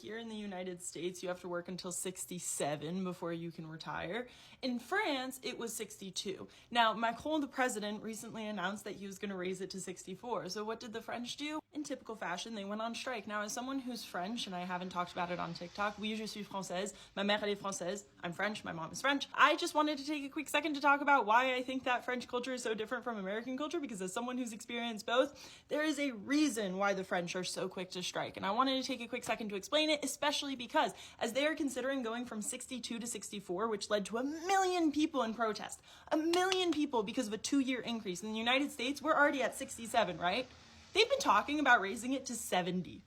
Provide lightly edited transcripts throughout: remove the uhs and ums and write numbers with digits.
here in the United States, you have to work until 67 before you can retire. In France, it was 62. Now, Macron, the president, recently announced that he was going to raise it to 64. So what did the French do? In typical fashion, they went on strike. Now, as someone who's French, and I haven't talked about it on TikTok, oui, je suis française, ma mère elle est française, I'm French, my mom is French. I just wanted to take a quick second to talk about why I think that French culture is so different from American culture, because as someone who's experienced both, there is a reason why the French are so quick to strike. And I wanted to take a quick second to explain it, especially because as they are considering going from 62 to 64, which led to 1 million people in protest, 1 million people because of a 2-year increase. In the United States, we're already at 67, right? They've been talking about raising it to 70.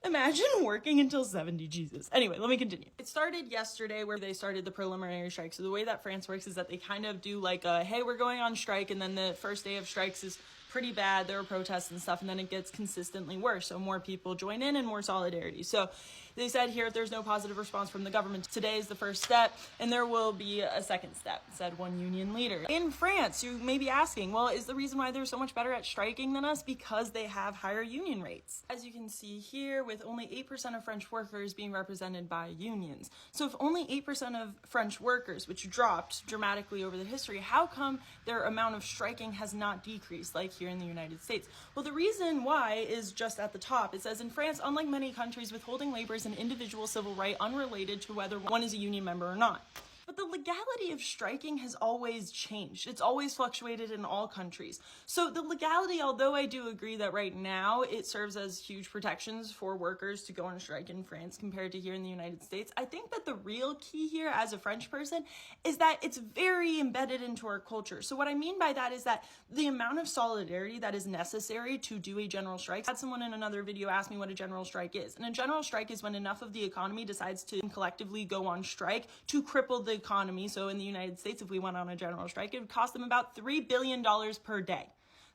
Imagine working until 70, Jesus. Anyway, let me continue. It started yesterday where they started the preliminary strike. So the way that France works is that they kind of do like a, hey, we're going on strike, and then the first day of strikes is pretty bad. There are protests and stuff, and then it gets consistently worse. So more people join in and more solidarity. So they said here, if there's no positive response from the government, today is the first step, and there will be a second step, said one union leader. In France, you may be asking, well, is the reason why they're so much better at striking than us because they have higher union rates? As you can see here, with only 8% of French workers being represented by unions. So if only 8% of French workers, which dropped dramatically over the history, how come their amount of striking has not decreased like here in the United States? Well, the reason why is just at the top. It says, in France, unlike many countries, withholding labor is an individual civil right unrelated to whether one is a union member or not. But the legality of striking has always changed. It's always fluctuated in all countries. So the legality, although I do agree that right now it serves as huge protections for workers to go on strike in France compared to here in the United States, I think that the real key here as a French person is that it's very embedded into our culture. So what I mean by that is that the amount of solidarity that is necessary to do a general strike. I had someone in another video ask me what a general strike is. And a general strike is when enough of the economy decides to collectively go on strike to cripple the economy. So in the United States, if we went on a general strike, it would cost them about $3 billion per day.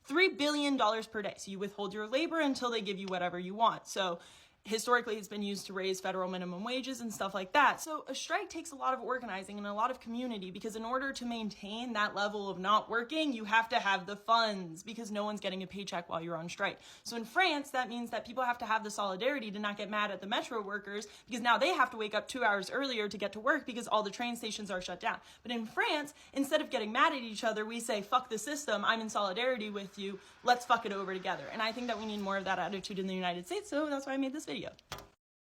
$3 billion per day. So you withhold your labor until they give you whatever you want. So historically, it's been used to raise federal minimum wages and stuff like that. So a strike takes a lot of organizing and a lot of community, because in order to maintain that level of not working, you have to have the funds, because no one's getting a paycheck while you're on strike. So in France, that means that people have to have the solidarity to not get mad at the metro workers, because now they have to wake up 2 hours earlier to get to work because all the train stations are shut down. But in France, instead of getting mad at each other, we say, fuck the system, I'm in solidarity with you, let's fuck it over together. And I think that we need more of that attitude in the United States, so that's why I made this video.